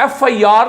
FIR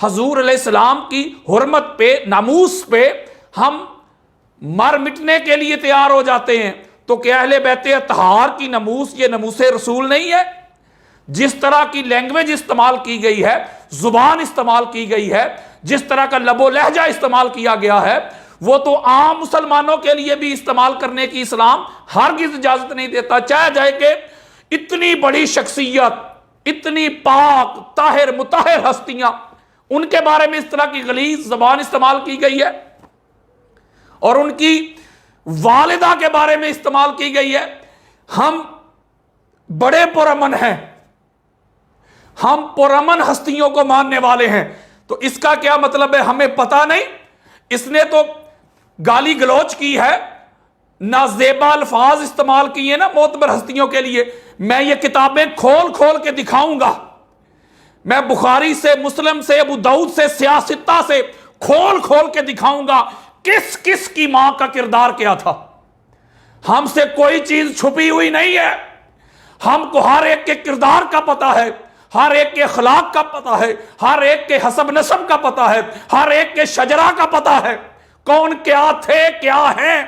حضور علیہ السلام کی حرمت پہ، ناموس پہ ہم مر مٹنے کے لیے تیار ہو جاتے ہیں، تو کہ اہل بیت اطہار کی ناموس یہ ناموس رسول نہیں ہے؟ جس طرح کی لینگویج استعمال کی گئی ہے، زبان استعمال کی گئی ہے، جس طرح کا لب و لہجہ استعمال کیا گیا ہے، وہ تو عام مسلمانوں کے لیے بھی استعمال کرنے کی اسلام ہرگز اجازت نہیں دیتا، چاہے جائے کہ اتنی بڑی شخصیت، اتنی پاک طاہر مطہر ہستیاں، ان کے بارے میں اس طرح کی غلیظ زبان استعمال کی گئی ہے، اور ان کی والدہ کے بارے میں استعمال کی گئی ہے۔ ہم بڑے پرامن ہیں، ہم پرامن ہستیوں کو ماننے والے ہیں، تو اس کا کیا مطلب ہے؟ ہمیں پتہ نہیں؟ اس نے تو گالی گلوچ کی ہے، نازیبا الفاظ استعمال کیے نا معتبر ہستیوں کے لیے۔ میں یہ کتابیں کھول کھول کے دکھاؤں گا، میں بخاری سے، مسلم سے، ابو داؤد سے، سیاستہ سے کھول کھول کے دکھاؤں گا کس کس کی ماں کا کردار کیا تھا۔ ہم سے کوئی چیز چھپی ہوئی نہیں ہے، ہم کو ہر ایک کے کردار کا پتہ ہے، ہر ایک کے اخلاق کا پتہ ہے، ہر ایک کے حسب نسب کا پتہ ہے، ہر ایک کے شجرہ کا پتہ ہے، کون کیا تھے کیا ہیں،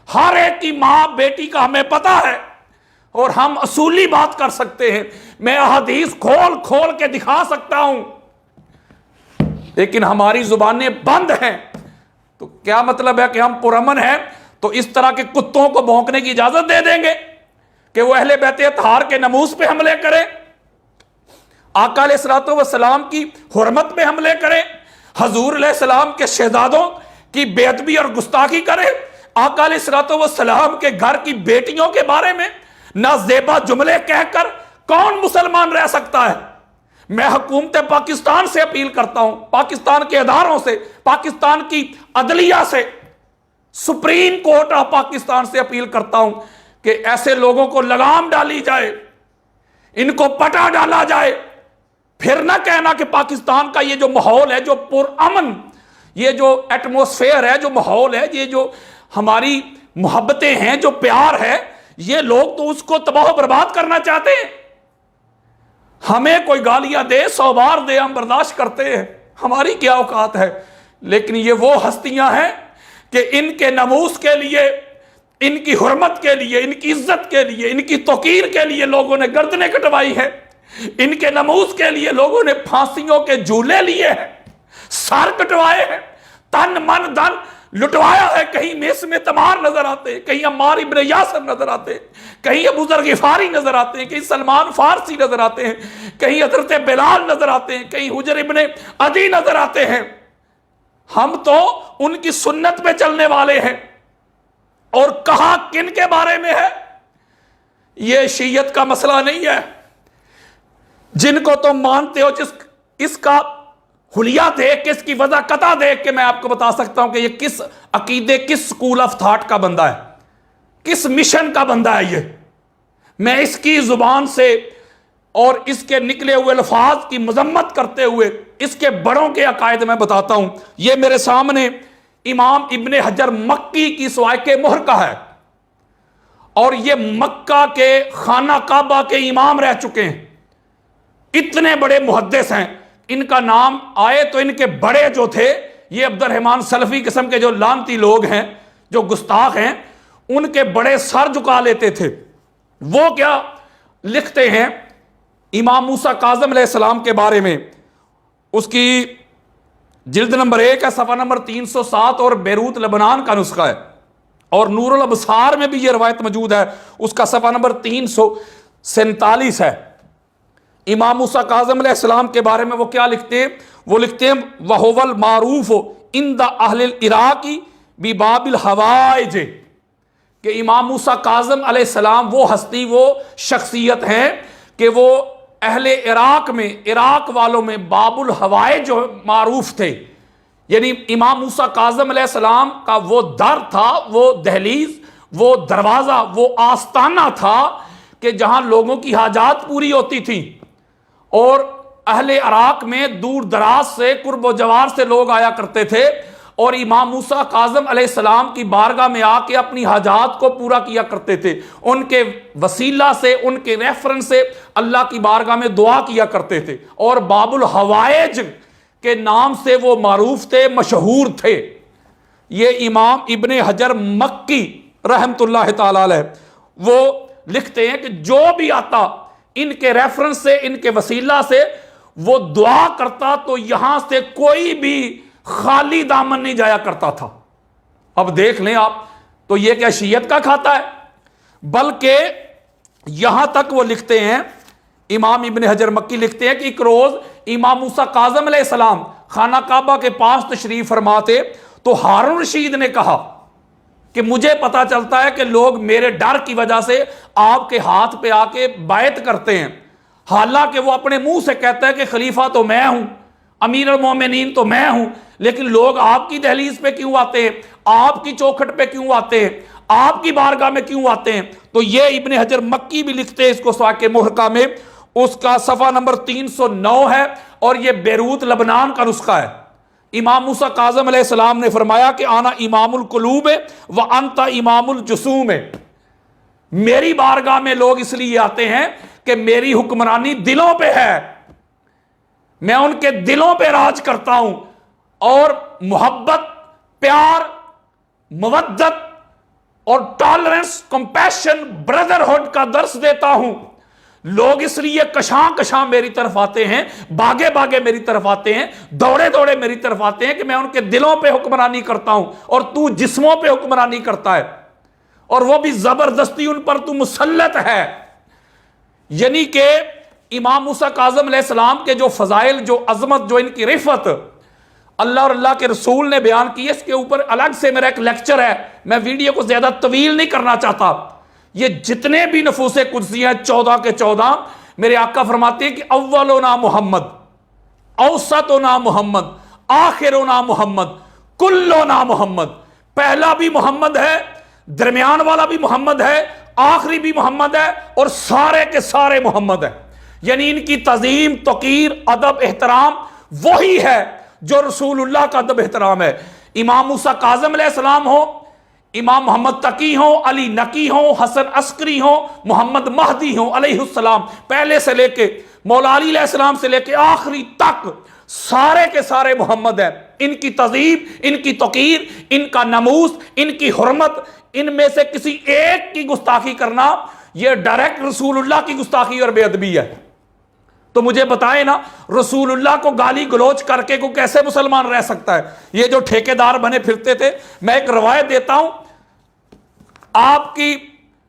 ہر ایک کی ماں بیٹی کا ہمیں پتہ ہے، اور ہم اصولی بات کر سکتے ہیں۔ میں احادیث کھول کھول کے دکھا سکتا ہوں، لیکن ہماری زبانیں بند ہیں۔ تو کیا مطلب ہے کہ ہم پرامن ہیں تو اس طرح کے کتوں کو بھونکنے کی اجازت دے دیں گے کہ وہ اہل بیت اطہار کے ناموس پہ حملے کریں، آقا علیہ الصلوۃ والسلام کی حرمت پہ حملے کریں، حضور علیہ السلام کے شہزادوں کی بے ادبی اور گستاخی کریں، آقا علیہ الصلوۃ والسلام کے گھر کی بیٹیوں کے بارے میں نازیبا جملے کہہ کر کون مسلمان رہ سکتا ہے؟ میں حکومت پاکستان سے اپیل کرتا ہوں، پاکستان کے اداروں سے، پاکستان کی عدلیہ سے، سپریم کورٹ آف پاکستان سے اپیل کرتا ہوں کہ ایسے لوگوں کو لگام ڈالی جائے، ان کو پٹا ڈالا جائے۔ پھر نہ کہنا کہ پاکستان کا یہ جو ماحول ہے، جو پرامن، یہ جو ایٹموسفیئر ہے، جو ماحول ہے، یہ جو ہماری محبتیں ہیں، جو پیار ہے، یہ لوگ تو اس کو تباہ و برباد کرنا چاہتے ہیں۔ ہمیں کوئی گالیاں دے، 100 بار دے، ہم برداشت کرتے ہیں، ہماری کیا اوقات ہے۔ لیکن یہ وہ ہستیاں ہیں کہ ان کے ناموس کے لیے، ان کی حرمت کے لیے، ان کی عزت کے لیے، ان کی توقیر کے لیے لوگوں نے گردنیں کٹوائی ہیں، ان کے ناموس کے لیے لوگوں نے پھانسیوں کے جھولے لیے ہیں، سر کٹوائے ہیں، تن من دھن لٹوایا ہے۔ کہیں میس میں تمار نظر آتے ہیں، کہیں عمار ابن یاسر نظر آتے ہیں، کہیں ابو ذر غفاری نظر آتے ہیں، کہیں سلمان فارسی نظر آتے ہیں، کہیں حضرت بلال نظر آتے ہیں، کہیں حجر ابن عدی نظر آتے ہیں۔ ہم تو ان کی سنت پہ چلنے والے ہیں، اور کہاں کن کے بارے میں ہے؟ یہ شیعت کا مسئلہ نہیں ہے، جن کو تم مانتے ہو، اس کا حلیہ دیکھ کے، اس کی وضع قطع دیکھ کے میں آپ کو بتا سکتا ہوں کہ یہ کس عقیدے، کس سکول آف تھاٹ کا بندہ ہے، کس مشن کا بندہ ہے۔ یہ میں اس کی زبان سے اور اس کے نکلے ہوئے الفاظ کی مذمت کرتے ہوئے اس کے بڑوں کے عقائد میں بتاتا ہوں۔ یہ میرے سامنے امام ابن حجر مکی کی سوائے مہر کا ہے، اور یہ مکہ کے خانہ کعبہ کے امام رہ چکے ہیں، اتنے بڑے محدث ہیں۔ ان کا نام آئے تو ان کے بڑے جو تھے، یہ عبد الرحمن سلفی قسم کے جو لانتی لوگ ہیں، جو گستاخ ہیں، ان کے بڑے سر جھکا لیتے تھے۔ وہ کیا لکھتے ہیں امام موسیٰ کاظم علیہ السلام کے بارے میں؟ اس کی جلد نمبر 1 ہے، صفحہ نمبر 307، اور بیروت لبنان کا نسخہ ہے، اور نور الابصار میں بھی یہ روایت موجود ہے، اس کا صفحہ نمبر 347 ہے۔ امام موسیٰ کاظم علیہ السلام کے بارے میں وہ کیا لکھتے ہیں؟ وہ لکھتے ہیں وَهُوَ الْمَعْرُوفُ عِنْدَ أَهْلِ الْعِرَاقِ بِبَابِ الْحَوَائِجِ، کہ امام موسیٰ کاظم علیہ السلام وہ ہستی، وہ شخصیت ہیں کہ وہ اہل عراق میں، عراق والوں میں باب الحوائج جو معروف تھے۔ یعنی امام موسیٰ کاظم علیہ السلام کا وہ در تھا، وہ دہلیز، وہ دروازہ، وہ آستانہ تھا کہ جہاں لوگوں کی حاجات پوری ہوتی تھی، اور اہل عراق میں دور دراز سے، قرب و جوار سے لوگ آیا کرتے تھے، اور امام موسیٰ کاظم علیہ السلام کی بارگاہ میں آ کے اپنی حاجات کو پورا کیا کرتے تھے، ان کے وسیلہ سے، ان کے ریفرنس سے اللہ کی بارگاہ میں دعا کیا کرتے تھے۔ اور باب الحوائج کے نام سے وہ معروف تھے، مشہور تھے۔ یہ امام ابن حجر مکی رحمت اللہ تعالی علیہ وہ لکھتے ہیں کہ جو بھی آتا ان کے ریفرنس سے، ان کے وسیلہ سے وہ دعا کرتا تو یہاں سے کوئی بھی خالی دامن نہیں جایا کرتا تھا۔ اب دیکھ لیں آپ، تو یہ کیا شیعت کا کھاتا ہے؟ بلکہ یہاں تک وہ لکھتے ہیں، امام ابن حجر مکی لکھتے ہیں کہ ایک روز امام موسیٰ کاظم علیہ السلام خانہ کعبہ کے پاس تشریف فرما تھے، تو ہارون رشید نے کہا کہ مجھے پتا چلتا ہے کہ لوگ میرے ڈر کی وجہ سے آپ کے ہاتھ پہ آ کے بیعت کرتے ہیں، حالانکہ وہ اپنے منہ سے کہتا ہے کہ خلیفہ تو میں ہوں، امیر المومنین تو میں ہوں، لیکن لوگ آپ کی دہلیز پہ کیوں آتے ہیں، آپ کی چوکھٹ پہ کیوں آتے ہیں، آپ کی بارگاہ میں کیوں آتے ہیں؟ تو یہ ابن حجر مکی بھی لکھتے ہیں اس کو سواق محرقہ میں، اس کا صفحہ نمبر 309 ہے، اور یہ بیروت لبنان کا نسخہ ہے۔ امام موسیٰ کاظم علیہ السلام نے فرمایا کہ آنا امام القلوب وانت امام الجسوم، میری بارگاہ میں لوگ اس لیے آتے ہیں کہ میری حکمرانی دلوں پہ ہے، میں ان کے دلوں پہ راج کرتا ہوں، اور محبت، پیار، مودت اور ٹالرنس، کمپیشن، بردرہڈ کا درس دیتا ہوں۔ لوگ اس لیے کشاں کشاں میری طرف آتے ہیں، باگے باگے میری طرف آتے ہیں، دوڑے دوڑے میری طرف آتے ہیں کہ میں ان کے دلوں پہ حکمرانی کرتا ہوں، اور تو جسموں پہ حکمرانی کرتا ہے، اور وہ بھی زبردستی ان پر تو مسلط ہے۔ یعنی کہ امام موسیٰ کاظم علیہ السلام کے جو فضائل، جو عظمت، جو ان کی رفعت اللہ اور اللہ کے رسول نے بیان کی ہے، اس کے اوپر الگ سے میرا ایک لیکچر ہے، میں ویڈیو کو زیادہ طویل نہیں کرنا چاہتا۔ یہ جتنے بھی نفوس قدسی ہیں 14 کے 14، میرے آقا فرماتے ہیں کہ اولنا محمد، اوسطنا محمد، آخرنا محمد، کلنا محمد، پہلا بھی محمد ہے، درمیان والا بھی محمد ہے، آخری بھی محمد ہے، اور سارے کے سارے محمد ہیں۔ یعنی ان کی تعظیم، توقیر، ادب، احترام وہی ہے جو رسول اللہ کا ادب احترام ہے۔ امام موسیٰ کاظم علیہ السلام ہو، امام محمد تقی ہوں، علی نقی ہوں، حسن عسکری ہوں، محمد مہدی ہوں علیہ السلام، پہلے سے لے کے مولا علی علیہ السلام سے لے کے آخری تک سارے کے سارے محمد ہیں۔ ان کی تعظیم، ان کی توقیر، ان کا ناموس، ان کی حرمت، ان میں سے کسی ایک کی گستاخی کرنا یہ ڈائریکٹ رسول اللہ کی گستاخی اور بے ادبی ہے۔ تو مجھے بتائیں نا، رسول اللہ کو گالی گلوچ کر کے کو کیسے مسلمان رہ سکتا ہے؟ یہ جو ٹھیکیدار بنے پھرتے تھے، میں ایک روایت دیتا ہوں، آپ کی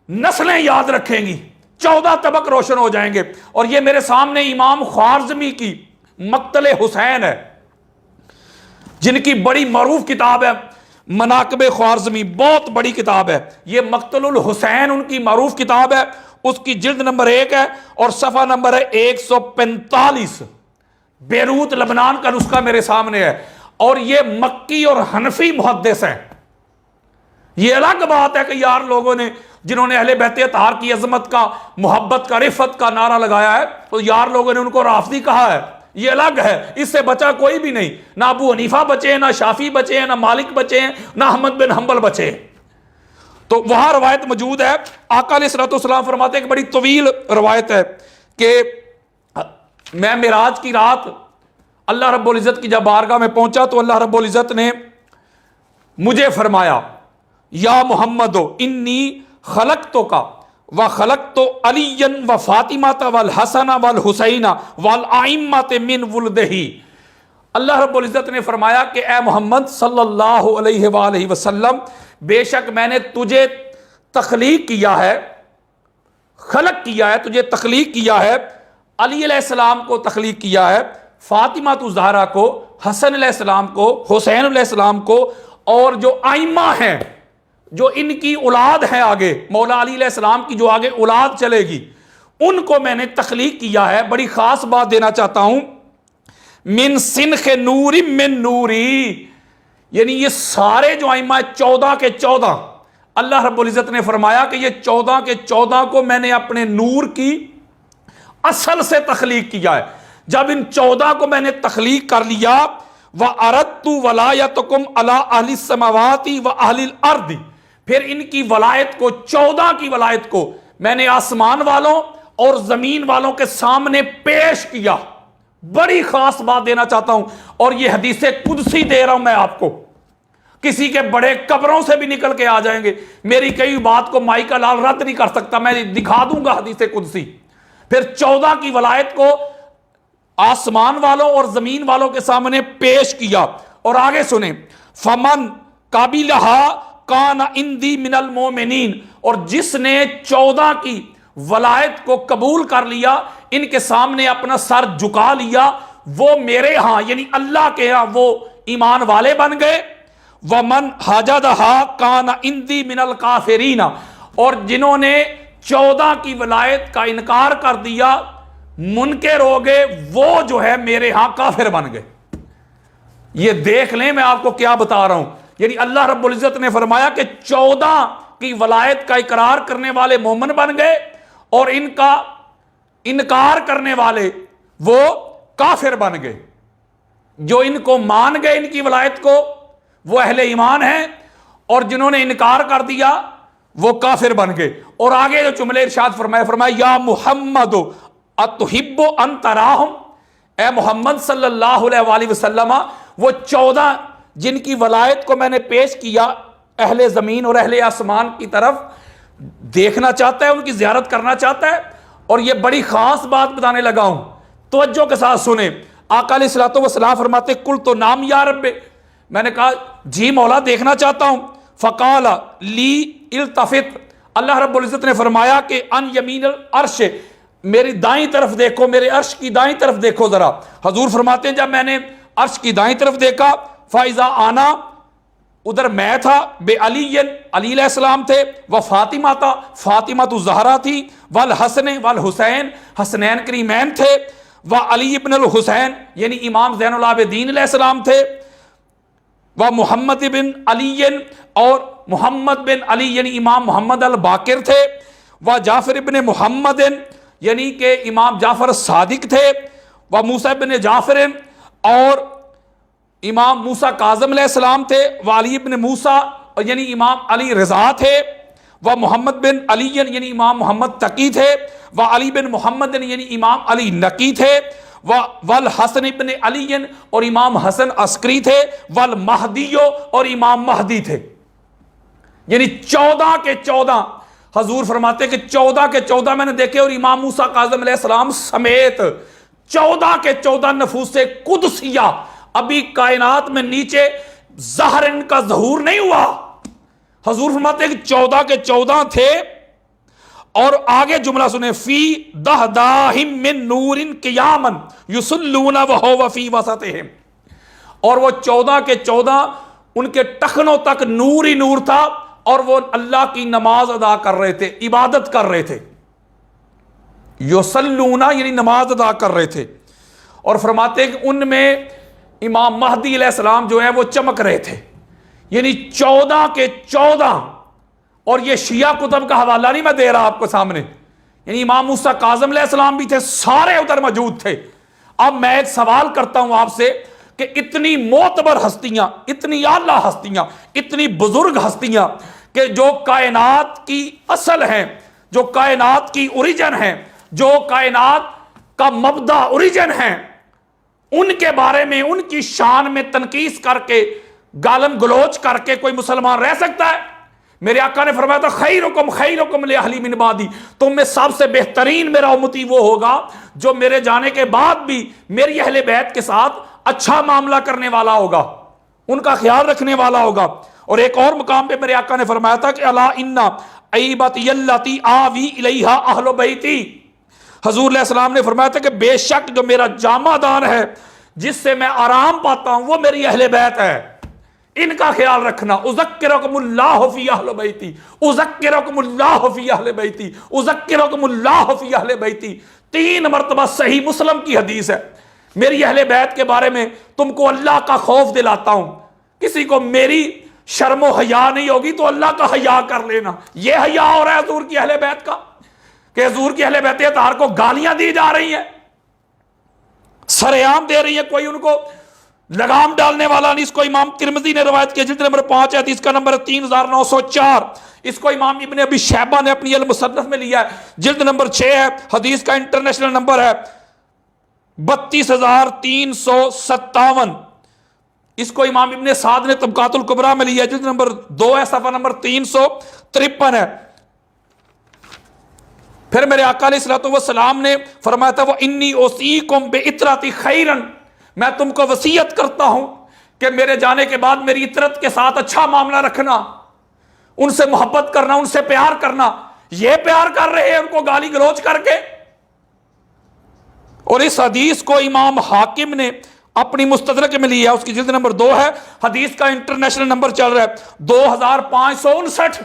نسلیں یاد رکھیں گی، 14 طبق روشن ہو جائیں گے۔ اور یہ میرے سامنے امام خوارزمی کی مقتل حسین ہے، جن کی بڑی معروف کتاب ہے مناقب خوارزمی، بہت بڑی کتاب ہے یہ، مقتل الحسین ان کی معروف کتاب ہے، اس کی جلد نمبر 1 ہے اور صفحہ نمبر ہے 145، بیروت لبنان کا نسخہ میرے سامنے ہے، اور یہ مکی اور حنفی محدث ہیں۔ یہ الگ بات ہے کہ یار لوگوں نے جنہوں نے اہل بیت اطہار کی عظمت کا، محبت کا، رفعت کا نعرہ لگایا ہے، تو یار لوگوں نے ان کو رافضی کہا ہے، یہ الگ ہے، اس سے بچا کوئی بھی نہیں، نہ ابو حنیفہ بچے ہیں، نہ شافعی بچے ہیں، نہ مالک بچے ہیں، نہ احمد بن حنبل بچے ہیں۔ تو وہاں روایت موجود ہے، آقا علیہ الصلوۃ والسلام فرماتے ہیں کہ بڑی طویل روایت ہے کہ میں معراج کی رات اللہ رب العزت کی جب بارگاہ میں پہنچا تو اللہ رب العزت نے مجھے فرمایا، یا محمد انی خلقتک وخلقت علی وفاطمہ والحسن والحسین والائمۃ من ولدہ۔ اللہ رب العزت نے فرمایا کہ اے محمد صلی اللہ علیہ وآلہ وسلم، بے شک میں نے تجھے تخلیق کیا ہے، خلق کیا ہے، تجھے تخلیق کیا ہے، علی علیہ السلام کو تخلیق کیا ہے، فاطمہ الزہرا کو، حسن علیہ السلام کو، حسین علیہ السلام کو، اور جو آئمہ ہیں، جو ان کی اولاد ہیں، آگے مولا علی علیہ السلام کی جو آگے اولاد چلے گی، ان کو میں نے تخلیق کیا ہے۔ بڑی خاص بات دینا چاہتا ہوں، من سنخ نور من نوری، یعنی یہ سارے جو ائمہ 14 کے 14، اللہ رب العزت نے فرمایا کہ یہ 14 کے 14 کو میں نے اپنے نور کی اصل سے تخلیق کیا ہے۔ جب ان 14 کو میں نے تخلیق کر لیا، وَأَرَدْتُ وَلَایَتَکُمْ عَلَىٰ أَهْلِ السَّمَاوَاتِ وَأَهْلِ الْأَرْضِ، پھر ان کی ولایت کو، 14 کی ولایت کو میں نے آسمان والوں اور زمین والوں کے سامنے پیش کیا۔ بڑی خاص بات دینا چاہتا ہوں، اور یہ حدیث قدسی دے رہا ہوں میں آپ کو، کسی کے بڑے قبروں سے بھی نکل کے آ جائیں گے، میری کئی بات کو مائی کا لال رد نہیں کر سکتا، میں دکھا دوں گا حدیث قدسی۔ پھر 14 کی ولایت کو آسمان والوں اور زمین والوں کے سامنے پیش کیا، اور آگے سنیں، فمن قابلہا کان عندی من المؤمنین، اور جس نے 14 کی ولایت کو قبول کر لیا، ان کے سامنے اپنا سر جھکا لیا، وہ میرے ہاں یعنی اللہ کے ہاں وہ ایمان والے بن گئے۔ ومن حجدہا کان عندی من الکافرین، اور جنہوں نے 14 کی ولایت کا انکار کر دیا، منکر ہو گئے، وہ جو ہے میرے ہاں کافر بن گئے۔ یہ دیکھ لیں میں آپ کو کیا بتا رہا ہوں، یعنی اللہ رب العزت نے فرمایا کہ 14 کی ولایت کا اقرار کرنے والے مومن بن گئے، اور ان کا انکار کرنے والے وہ کافر بن گئے۔ جو ان کو مان گئے ان کی ولایت کو وہ اہل ایمان ہیں، اور جنہوں نے انکار کر دیا وہ کافر بن گئے۔ اور آگے جو جملے ارشاد فرمایا یا محمد اتحب ان تراہم، اے محمد صلی اللہ علیہ وآلہ وسلم، وہ 14 جن کی ولایت کو میں نے پیش کیا اہل زمین اور اہل آسمان کی طرف، دیکھنا چاہتا ہے، ان کی زیارت کرنا چاہتا ہے۔ اور یہ بڑی خاص بات بتانے لگا ہوں، توجہ کے ساتھ سنیں۔ آقا علیہ الصلوۃ والسلام فرماتے قل تو نام یا رب، میں نے کہا جی مولا دیکھنا چاہتا ہوں۔ فقال لی التفت، اللہ رب العزت نے فرمایا کہ ان یمین العرش، میری دائیں طرف دیکھو، میرے عرش کی دائیں طرف دیکھو ذرا۔ حضور فرماتے ہیں جب میں نے عرش کی دائیں طرف دیکھا، فائزہ آنا، ادھر میں تھا، بے علی علیہ السلام تھے، وہ فاطمہ تھا، فاطمہ تو زہرا تھی، والحسن والحسین حسنین کریمین تھے، وہ علی ابن الحسین یعنی امام زین العابدین علیہ السلام تھے، وہ محمد بن علی اور محمد بن علی یعنی امام محمد الباقر تھے، وہ جعفر ابن محمد یعنی کہ امام جعفر صادق تھے، وہ موسیٰ بن جعفر اور امام موسیٰ کاظم علیہ السلام تھے، وہ علی ابن موسیٰ یعنی امام علی رضا تھے، وہ محمد بن علی یعنی امام محمد تقی تھے، وہ علی بن محمد یعنی امام علی نقی تھے، والحسن ابن علی اور امام حسن عسکری تھے، والمہدی اور امام مہدی تھے۔ یعنی 14 کے 14 حضور فرماتے کہ 14 کے 14 میں نے دیکھے، اور امام موسیٰ کاظم علیہ السلام سمیت 14 کے 14 نفوس قدسیہ ابھی کائنات میں نیچے ظاہر ان کا ظہور نہیں ہوا۔ حضور فرماتے ہیں کہ 14 کے 14 تھے، اور آگے جملہ سنیں، فی دہداہم من نور قیاما یصلون وہو فی وسطہم، اور وہ 14 کے 14 ان کے ٹخنوں تک نور ہی نور تھا، اور وہ اللہ کی نماز ادا کر رہے تھے، عبادت کر رہے تھے، یصلون یعنی نماز ادا کر رہے تھے۔ اور فرماتے ہیں کہ ان میں امام مہدی علیہ السلام جو ہے وہ چمک رہے تھے، یعنی 14 کے 14۔ اور یہ شیعہ کتب کا حوالہ نہیں میں دے رہا آپ کو سامنے، یعنی امام موسیٰ کاظم علیہ السلام بھی تھے، سارے ادھر موجود تھے۔ اب میں ایک سوال کرتا ہوں آپ سے کہ اتنی معتبر ہستیاں، اتنی اعلیٰ ہستیاں، اتنی بزرگ ہستیاں کہ جو کائنات کی اصل ہیں، جو کائنات کی اوریجن ہیں، جو کائنات کا مبدا اوریجن ہیں، ان کے بارے میں ان کی شان میں تنقیص کر کے گالم گلوچ کر کے کوئی مسلمان رہ سکتا ہے؟ میرے آقا نے فرمایا تھا خیرکم لأہلی من بعدی، تم میں سب سے بہترین میرا امتی وہ ہوگا جو میرے جانے کے بعد بھی میری اہل بیت کے ساتھ اچھا معاملہ کرنے والا ہوگا، ان کا خیال رکھنے والا ہوگا۔ اور ایک اور مقام پہ میرے آقا نے فرمایا تھا کہ الا ان عیبتی التی آوی الیہا اہل بیتی، حضور علیہ السلام نے فرمایا تھا کہ بے شک جو میرا جامہ دار ہے، جس سے میں آرام پاتا ہوں، وہ میری اہل بیت ہے، ان کا خیال رکھنا۔ اذکرکم اللہ فی اہل بیتی، اذکرکم اللہ فی اہل بیتی، اذکرکم اللہ فی اہل بیتی، 3 مرتبہ صحیح مسلم کی حدیث ہے۔ میری اہل بیت کے بارے میں تم کو اللہ کا خوف دلاتا ہوں، کسی کو میری شرم و حیا نہیں ہوگی تو اللہ کا حیا کر لینا۔ یہ حیا ہو رہا ہے حضور کی اہل بیت کا کہ حضور کی اہل بیت اطہار کو گالیاں دی جا رہی ہیں، سرعام دے رہی ہیں، کوئی ان کو لگام ڈالنے والا نہیں۔ اس کو امام ترمذی نے روایت کیا، جلد نمبر 5 ہے، حدیث کا نمبر 3904۔ اس کو امام ابن ابی شیبہ نے اپنی المصنف میں لیا ہے، جلد نمبر 6 ہے، حدیث کا انٹرنیشنل نمبر ہے 32,357. اس کو امام ابن سعد نے طبقات الکبریٰ میں لیا، جلد نمبر 2 ہے، صفحہ نمبر 353 ہے. پھر میرے آقا علیہ الصلوۃ والسلام نے فرمایا تھا وَإِنِّي أُوصِيكُمْ بِإِطْرَةِ خَيْرًا، میں تم کو وصیت کرتا ہوں کہ میرے جانے کے بعد میری اطرت کے ساتھ اچھا معاملہ رکھنا، ان سے محبت کرنا، ان سے پیار کرنا. یہ پیار کر رہے ہیں ان کو گالی گلوچ کر کے. اور اس حدیث کو امام حاکم نے اپنی مستدرک میں لیا، اس کی جلد نمبر 2 ہے، حدیث کا انٹرنیشنل نمبر چل رہا ہے 2559.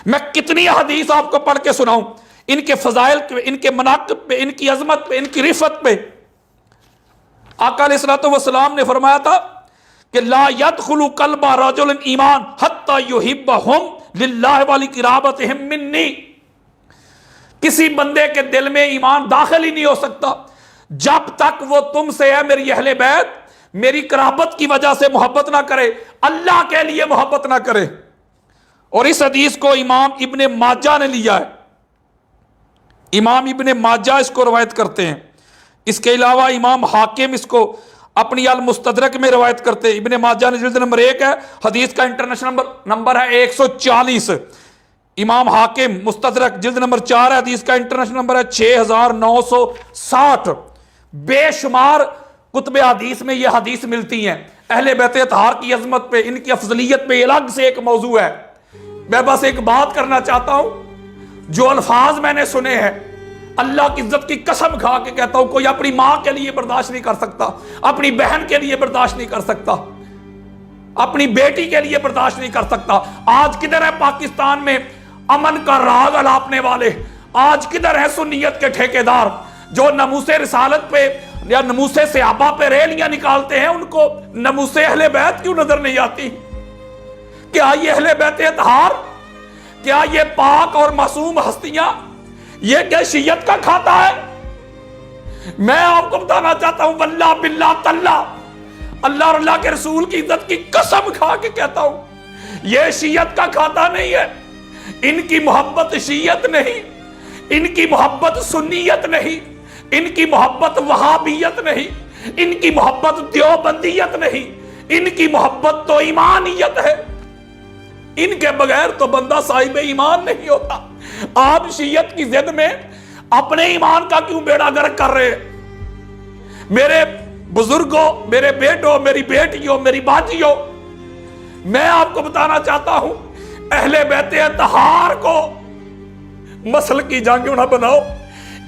میں کتنی حدیث آپ کو پڑھ کے سناؤں، ان کے فضائل پہ، ان کے مناقب پہ، ان کی عظمت پہ، ان کی رفعت پہ. آقا علیہ الصلوۃ والسلام نے فرمایا تھا کہ لا يدخل قلب رجل ایمان حتی یحبہم للہ ولقرابتہم منی. کسی بندے کے دل میں ایمان داخل ہی نہیں ہو سکتا جب تک وہ تم سے ہے میری اہل بیت میری قرابت کی وجہ سے محبت نہ کرے، اللہ کے لیے محبت نہ کرے. اور اس حدیث کو امام ابن ماجہ نے لیا ہے، امام ابن ماجہ اس کو روایت کرتے ہیں. اس کے علاوہ امام حاکم اس کو اپنی المستدرک میں روایت کرتے ہیں. ابن ماجہ نے جلد نمبر 1 ہے، حدیث کا انٹرنیشنل نمبر ہے 140. امام حاکم مستدرک جلد نمبر 4 ہے، حدیث کا انٹرنیشنل نمبر ہے 6960. بے شمار کتب حدیث میں یہ حدیث ملتی ہیں. اہل بیت اطہار کی عظمت پہ، ان کی افضلیت پہ الگ سے ایک موضوع ہے. میں بس ایک بات کرنا چاہتا ہوں، جو الفاظ میں نے سنے ہیں اللہ کی عزت کی قسم کھا کے کہتا ہوں کوئی اپنی ماں کے لیے برداشت نہیں کر سکتا، اپنی بہن کے لیے برداشت نہیں کر سکتا، اپنی بیٹی کے لیے برداشت نہیں کر سکتا. آج کدھر ہے پاکستان میں امن کا راگ الاپنے والے؟ آج کدھر ہے سنیت کے ٹھیکیدار جو ناموس رسالت پہ یا ناموس صحابہ پہ ریلیاں نکالتے ہیں؟ ان کو ناموس اہل بیت کیوں نظر نہیں آتی؟ کیا یہ اہل بیت اطہار، کیا یہ پاک اور معصوم ہستیاں یہ کیا شیعت کا کھاتا ہے؟ میں آپ کو بتانا چاہتا ہوں واللہ باللہ تاللہ اللہ اور اللہ کے رسول کی عزت کی قسم کھا کے کہتا ہوں یہ شیعت کا کھاتا نہیں ہے. ان کی محبت شیعت نہیں، ان کی محبت سنیت نہیں، ان کی محبت وہابیت نہیں، ان کی محبت دیوبندیت نہیں، ان کی محبت تو ایمانیت ہے. ان کے بغیر تو بندہ صاحب ایمان نہیں ہوتا. آپ شیعت کی ضد میں اپنے ایمان کا کیوں بیڑا غرق کر رہے ہیں؟ میرے بزرگوں، میرے بیٹوں، میری بیٹیوں، میری باجیوں، میں آپ کو بتانا چاہتا ہوں اہل بیت اطہار کو مسل کی جانگیوں نہ بناؤ،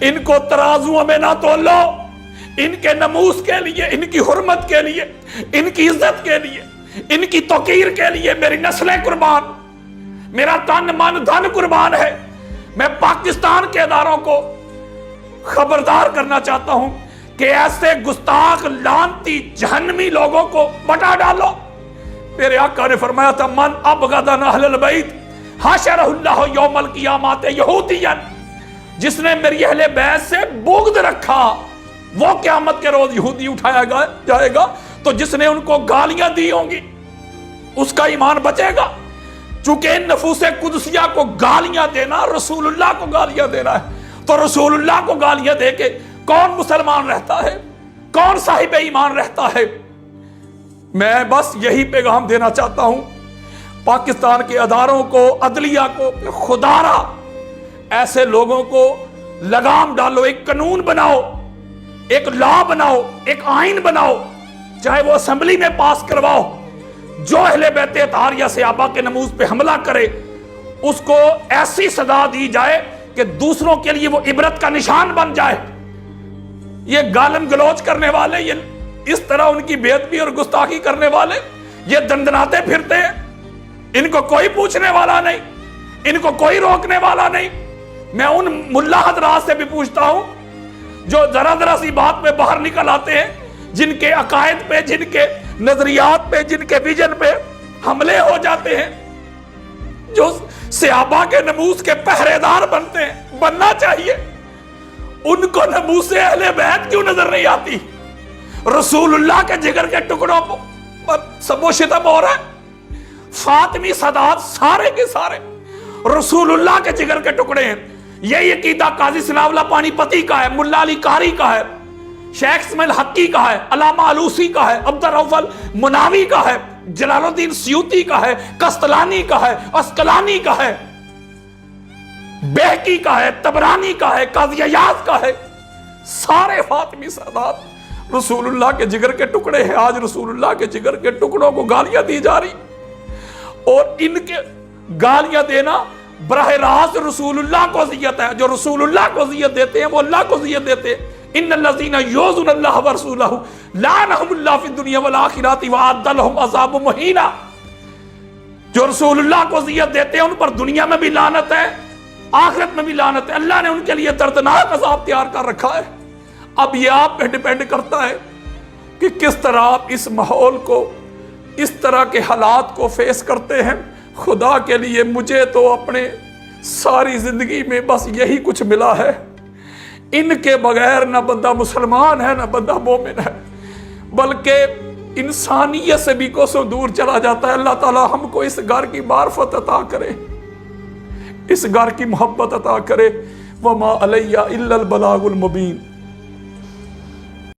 ان کو ترازوؤں میں نہ تولو. ان کے ناموس کے لیے، ان کی حرمت کے لیے، ان کی عزت کے لیے، ان کی توقیر کے لیے میری نسلیں قربان، میرا تن من دھن قربان ہے. میں پاکستان کے اداروں کو خبردار کرنا چاہتا ہوں کہ ایسے گستاخ لعنتی جہنمی لوگوں کو بٹا ڈالو. میرے آقا نے فرمایا تھا من ابغض اہل البیت حشرہ اللہ یوم القیامت یہودیا، جس نے میری اہل بیت سے بغض رکھا وہ قیامت کے روز یہودی اٹھایا جائے گا. تو جس نے ان کو گالیاں دی ہوں گی اس کا ایمان بچے گا. چونکہ ان نفوس قدسیہ کو گالیاں دینا رسول اللہ کو گالیاں دینا ہے، تو رسول اللہ کو گالیاں دے کے کون مسلمان رہتا ہے؟ کون صاحب ایمان رہتا ہے؟ میں بس یہی پیغام دینا چاہتا ہوں پاکستان کے اداروں کو، عدلیہ کو، خدا را ایسے لوگوں کو لگام ڈالو، ایک قانون بناؤ، ایک لا بناؤ، ایک آئین بناؤ، چاہے وہ اسمبلی میں پاس کرواؤ. جو اہل بیت اطہار یا صحابہ کے ناموس پہ حملہ کرے اس کو ایسی سزا دی جائے کہ دوسروں کے لیے وہ عبرت کا نشان بن جائے. یہ گالم گلوچ کرنے والے، یہ اس طرح ان کی بے ادبی اور گستاخی کرنے والے یہ دندناتے پھرتے ہیں، ان کو کوئی پوچھنے والا نہیں، ان کو کوئی روکنے والا نہیں. میں ان ملا حضرات سے بھی پوچھتا ہوں جو ذرا ذرا سی بات میں باہر نکل آتے ہیں، جن کے عقائد پہ، جن کے نظریات پہ، جن کے ویژن پہ حملے ہو جاتے ہیں، جو صحابہ کے ناموس کے پہرے دار بنتے ہیں، بننا چاہیے. ان کو ناموس اہل بیت کیوں نظر نہیں آتی؟ رسول اللہ کے جگر کے ٹکڑوں پر سب و شتم ہو رہا ہے. فاطمی سادات سارے کے سارے رسول اللہ کے جگر کے ٹکڑے ہیں. یہی عقیدہ قاضی ثناء اللہ پانی پتی کا ہے، ملا علی قاری کا ہے. شیخ اسماعیل حقی کا ہے، علامہ علوسی کا ہے، عبد الرؤف المناوی کا ہے، جلال الدین سیوطی کا ہے، قسطلانی کا ہے، عسقلانی کا ہے، بہقی کا ہے، طبرانی کا ہے، قاضی عیاض کا ہے، سارے فاطمی سادات رسول اللہ کے جگر کے ٹکڑے ہیں۔ آج رسول اللہ کے جگر کے ٹکڑوں کو گالیاں دی جا رہی، اور ان کے گالیاں دینا براہ راست رسول اللہ کو اذیت ہے۔ جو رسول اللہ کو اذیت دیتے ہیں وہ اللہ کو اذیت دیتے ہیں۔ ان الذین یؤذون اللہ ورسولہ لعنہم اللہ فی الدنیا والآخرۃ وأعد لہم عذابا مہینا۔ جو رسول اللہ کو اذیت دیتے ہیں ان پر دنیا میں بھی لعنت ہے، آخرت میں بھی لعنت ہے۔ اللہ نے ان کے لیے دردناک عذاب تیار کر رکھا ہے۔ اب یہ آپ پہ ڈیپینڈ کرتا ہے کہ کس طرح آپ اس ماحول کو، اس طرح کے حالات کو فیس کرتے ہیں۔ خدا کے لیے مجھے تو اپنے ساری زندگی میں بس یہی کچھ ملا ہے، ان کے بغیر نہ بندہ مسلمان ہے نہ بندہ مومن ہے، بلکہ انسانیت سے بھی کوسوں دور چلا جاتا ہے۔ اللہ تعالی ہم کو اس گھر کی معرفت عطا کرے، اس گھر کی محبت عطا کرے۔ وما علیہ الا البلاغ المبین۔